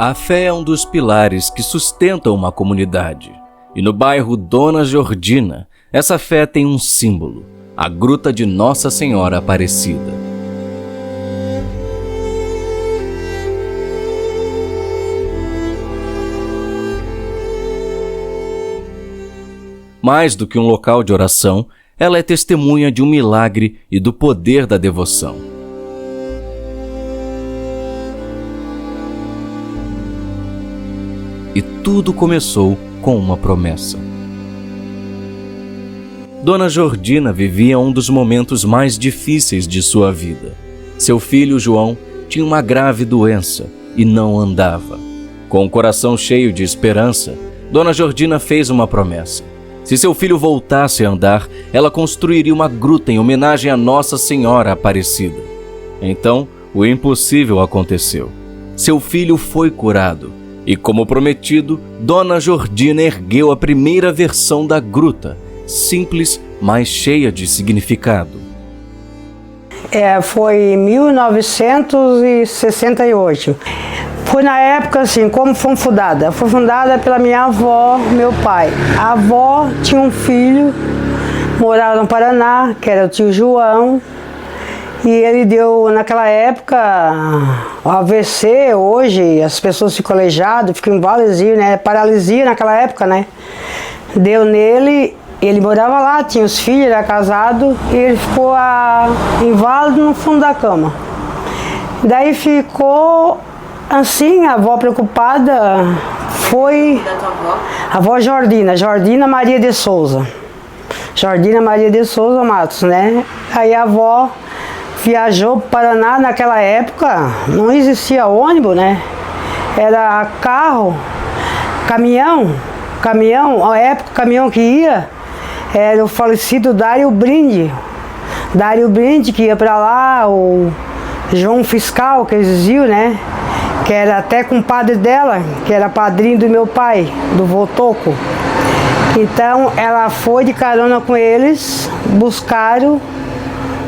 A fé é um dos pilares que sustentam uma comunidade. E no bairro Dona Jordina, essa fé tem um símbolo: a Gruta de Nossa Senhora Aparecida. Mais do que um local de oração, ela é testemunha de um milagre e do poder da devoção. E tudo começou com uma promessa. Dona Jordina vivia um dos momentos mais difíceis de sua vida. Seu filho João tinha uma grave doença e não andava. Com o coração cheio de esperança, Dona Jordina fez uma promessa. Se seu filho voltasse a andar, ela construiria uma gruta em homenagem a Nossa Senhora Aparecida. Então, o impossível aconteceu. Seu filho foi curado. E, como prometido, Dona Jordina ergueu a primeira versão da gruta, simples, mas cheia de significado. Foi em 1968. Foi na época, assim, como foi fundada? Foi fundada pela minha avó, meu pai. A avó tinha um filho, morava no Paraná, que era o tio João. E ele deu, naquela época, o AVC. Hoje as pessoas ficam aleijadas, ficam invalidos, né? Paralisia naquela época, né? Deu nele, ele morava lá, tinha os filhos, era casado, e ele ficou inválido no fundo da cama. Daí ficou assim, a avó preocupada foi... Da tua avó? A avó Jordina Maria de Souza. Jordina Maria de Souza Matos, né? Aí a avó viajou para o Paraná. Naquela época não existia ônibus, né? Era carro, caminhão, a época o caminhão que ia era o falecido Dário Brinde, que ia para lá, o João Fiscal, que eles diziam, né? Que era até compadre dela, que era padrinho do meu pai, do vô Toco. Então ela foi de carona com eles, buscaram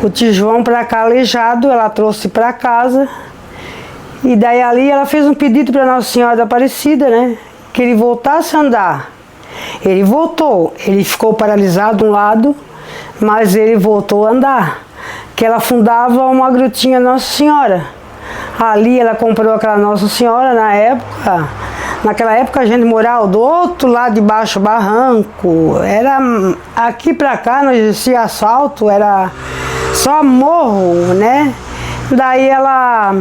o tio João para cá aleijado, ela trouxe para casa. E daí ali ela fez um pedido para Nossa Senhora da Aparecida, né? Que ele voltasse a andar. Ele voltou, ele ficou paralisado de um lado, mas ele voltou a andar. Que ela fundava uma grutinha Nossa Senhora. Ali ela comprou aquela Nossa Senhora na época. Naquela época a gente morava do outro lado de baixo barranco. Era aqui pra cá não existia asfalto, era só morro, né? Daí ela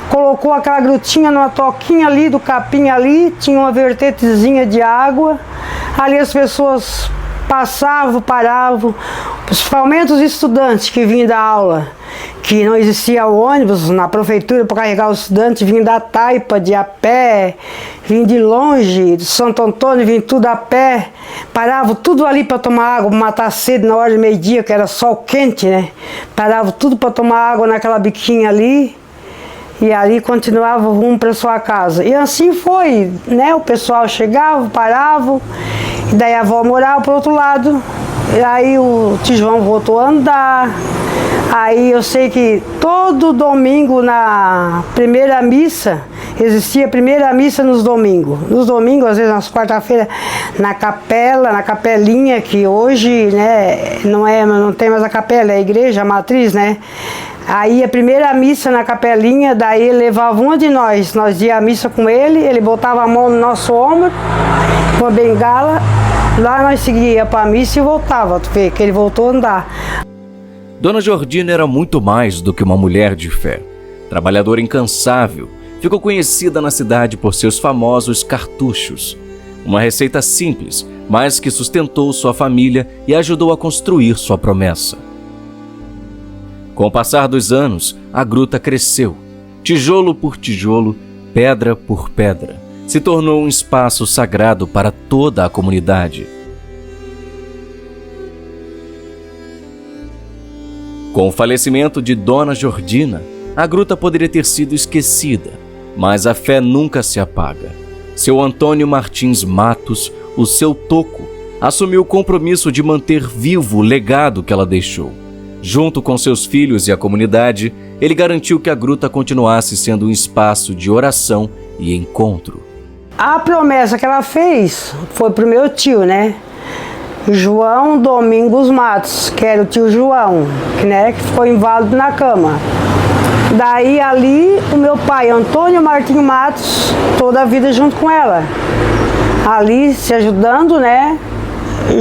colocou aquela grutinha numa toquinha ali do capim ali, tinha uma vertentezinha de água. Ali as pessoas passavam, paravam, principalmente os estudantes que vinham da aula, que não existia ônibus na prefeitura para carregar os estudantes, vinham da Taipa, de a pé, vinham de longe, de Santo Antônio, vinham tudo a pé, paravam tudo ali para tomar água, para matar sede na hora de meio-dia, que era sol quente, né? Paravam tudo para tomar água naquela biquinha ali, e ali continuava o rumo para sua casa. E assim foi, né? O pessoal chegava, parava, e daí a avó morava para o outro lado, e aí o tio João voltou a andar. Aí eu sei que todo domingo na primeira missa, existia a primeira missa nos domingos. Nos domingos, às vezes nas quarta-feiras, na capelinha, que hoje, né, não tem mais a capela, é a igreja, a matriz, né? Aí a primeira missa na capelinha, daí ele levava uma de nós ia à missa com ele botava a mão no nosso ombro, com a bengala, lá nós seguia para a missa e voltava, tu vê que ele voltou a andar. Dona Jordina era muito mais do que uma mulher de fé. Trabalhadora incansável, ficou conhecida na cidade por seus famosos cartuchos. Uma receita simples, mas que sustentou sua família e ajudou a construir sua promessa. Com o passar dos anos, a gruta cresceu. Tijolo por tijolo, pedra por pedra, se tornou um espaço sagrado para toda a comunidade. Com o falecimento de Dona Jordina, a gruta poderia ter sido esquecida, mas a fé nunca se apaga. Seu Antônio Martins Matos, o seu Toco, assumiu o compromisso de manter vivo o legado que ela deixou. Junto com seus filhos e a comunidade, ele garantiu que a gruta continuasse sendo um espaço de oração e encontro. A promessa que ela fez foi pro meu tio, né? João Domingos Matos, que era o tio João, que ficou inválido na cama. Daí ali o meu pai, Antônio Martim Matos, toda a vida junto com ela. Ali se ajudando, né?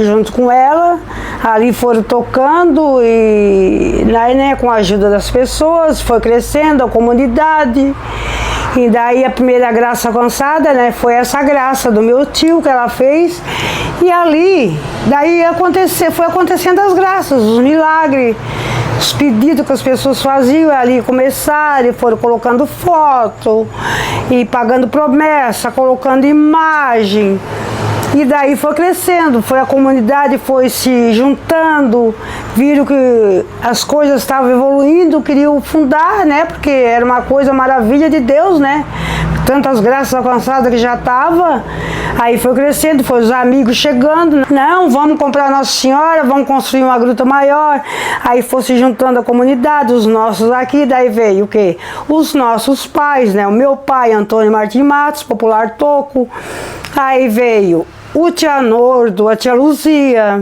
Junto com ela. Ali foram tocando e né, com a ajuda das pessoas, foi crescendo a comunidade. E daí a primeira graça alcançada, né, foi essa graça do meu tio que ela fez. E ali, daí foi acontecendo as graças, os milagres, os pedidos que as pessoas faziam, ali começaram, foram colocando foto, e pagando promessa, colocando imagem. E daí foi crescendo, a comunidade foi se juntando, viram que as coisas estavam evoluindo, queriam fundar, né? Porque era uma coisa maravilha de Deus, né? Tantas graças alcançadas que já estava. Aí foi crescendo, foi os amigos chegando. Não, vamos comprar Nossa Senhora, vamos construir uma gruta maior. Aí foi se juntando a comunidade, os nossos aqui. Daí veio o quê? Os nossos pais, né? O meu pai, Antônio Martim Matos, popular Toco. Aí veio o tia Nordo, a tia Luzia.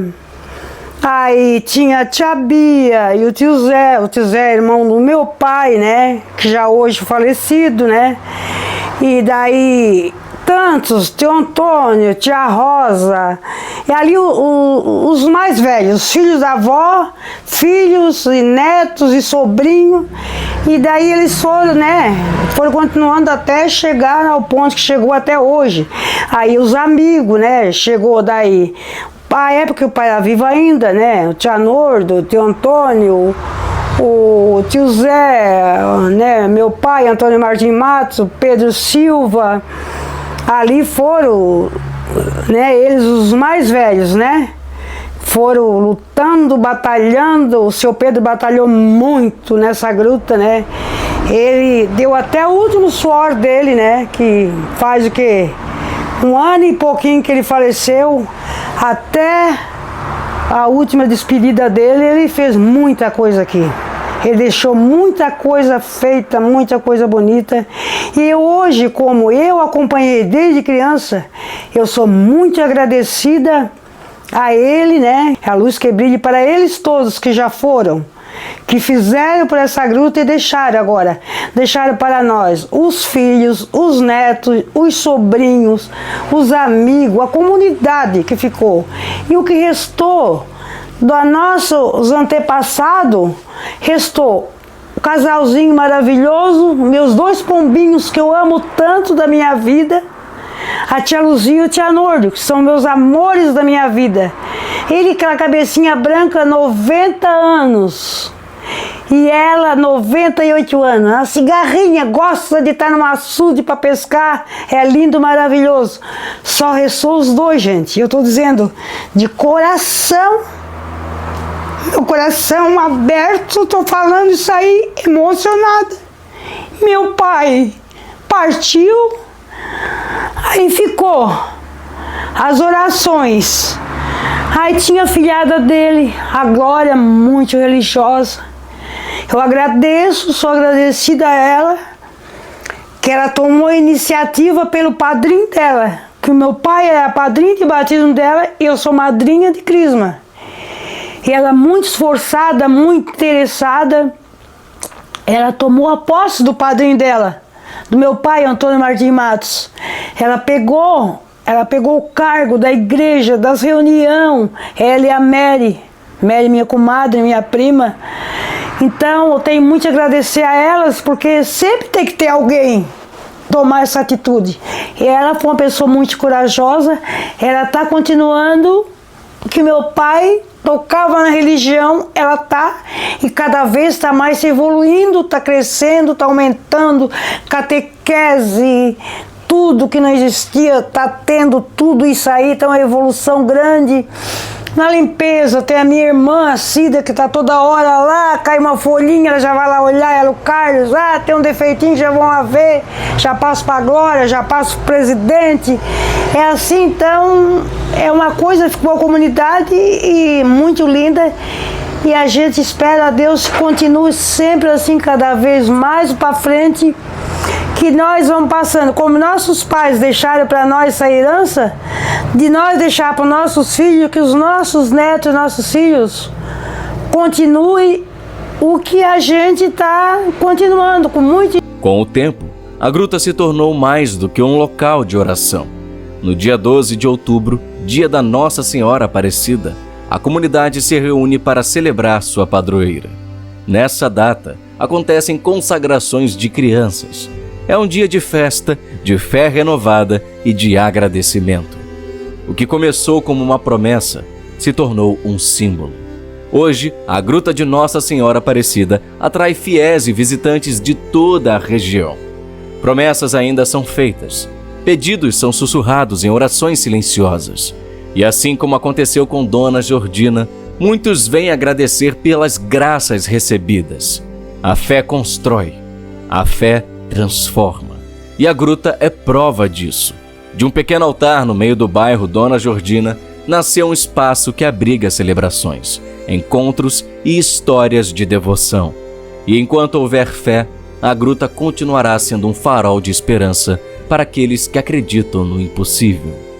Aí tinha a tia Bia e o tio Zé é irmão do meu pai, né? Que já hoje falecido, né? E daí tantos, tio Antônio, tia Rosa, e ali os mais velhos, os filhos da avó, filhos e netos e sobrinhos, e daí eles foram, né, foram continuando até chegar ao ponto que chegou até hoje. Aí os amigos, né, chegou daí, a época que o pai era vivo ainda, né, o tia Nordo, o tio Antônio, o tio Zé, né, meu pai, Antônio Martim Matos, o Pedro Silva. Ali foram, né, eles os mais velhos, né, foram lutando, batalhando. O seu Pedro batalhou muito nessa gruta, né, ele deu até o último suor dele, né, que faz o quê? 1 ano e pouquinho que ele faleceu, até a última despedida dele, ele fez muita coisa aqui. Ele deixou muita coisa feita, muita coisa bonita. E hoje, como eu acompanhei desde criança, eu sou muito agradecida a ele, né? A luz que brilhe para eles todos que já foram, que fizeram por essa gruta e deixaram agora. Deixaram para nós os filhos, os netos, os sobrinhos, os amigos, a comunidade que ficou. E o que restou dos nossos antepassados, restou o casalzinho maravilhoso, meus 2 pombinhos que eu amo tanto da minha vida, a tia Luzia e o tia Nordo, que são meus amores da minha vida. Ele com a cabecinha branca, 90 anos. E ela, 98 anos. A cigarrinha gosta de estar num açude para pescar. É lindo, maravilhoso. Só restou os 2, gente. Eu estou dizendo de coração. Meu coração aberto, estou falando isso aí emocionada. Meu pai partiu, aí ficou as orações. Aí tinha a filhada dele, a Glória, muito religiosa. Eu agradeço, sou agradecida a ela, que ela tomou a iniciativa pelo padrinho dela, que o meu pai é padrinho de batismo dela e eu sou madrinha de crisma. E ela muito esforçada, muito interessada, ela tomou a posse do padrinho dela, do meu pai, Antônio Martim Matos. Ela pegou o cargo da igreja, das reuniões, ela e a Mary, minha comadre, minha prima. Então eu tenho muito a agradecer a elas, porque sempre tem que ter alguém tomar essa atitude. E ela foi uma pessoa muito corajosa, ela está continuando o que meu pai tocava na religião, ela tá, e cada vez está mais se evoluindo, está crescendo, está aumentando, catequese, tudo que não existia, está tendo tudo isso aí, então é uma evolução grande. Na limpeza, tem a minha irmã, a Cida, que está toda hora lá, cai uma folhinha, ela já vai lá olhar, ela, o Carlos, tem um defeitinho, já vão lá ver, já passo para a Glória, já passo para o presidente. É assim, então, é uma coisa que ficou a comunidade e muito linda. E a gente espera a Deus que continue sempre assim, cada vez mais para frente, que nós vamos passando, como nossos pais deixaram para nós essa herança, de nós deixar para os nossos filhos, que os nossos netos, nossos filhos, continuem o que a gente está continuando com muito. Com o tempo, a gruta se tornou mais do que um local de oração. No dia 12 de outubro, dia da Nossa Senhora Aparecida, a comunidade se reúne para celebrar sua padroeira. Nessa data, acontecem consagrações de crianças. É um dia de festa, de fé renovada e de agradecimento. O que começou como uma promessa se tornou um símbolo. Hoje, a Gruta de Nossa Senhora Aparecida atrai fiéis e visitantes de toda a região. Promessas ainda são feitas. Pedidos são sussurrados em orações silenciosas. E assim como aconteceu com Dona Jordina, muitos vêm agradecer pelas graças recebidas. A fé constrói, a fé transforma. E a gruta é prova disso. De um pequeno altar no meio do bairro Dona Jordina, nasceu um espaço que abriga celebrações, encontros e histórias de devoção. E enquanto houver fé, a gruta continuará sendo um farol de esperança para aqueles que acreditam no impossível.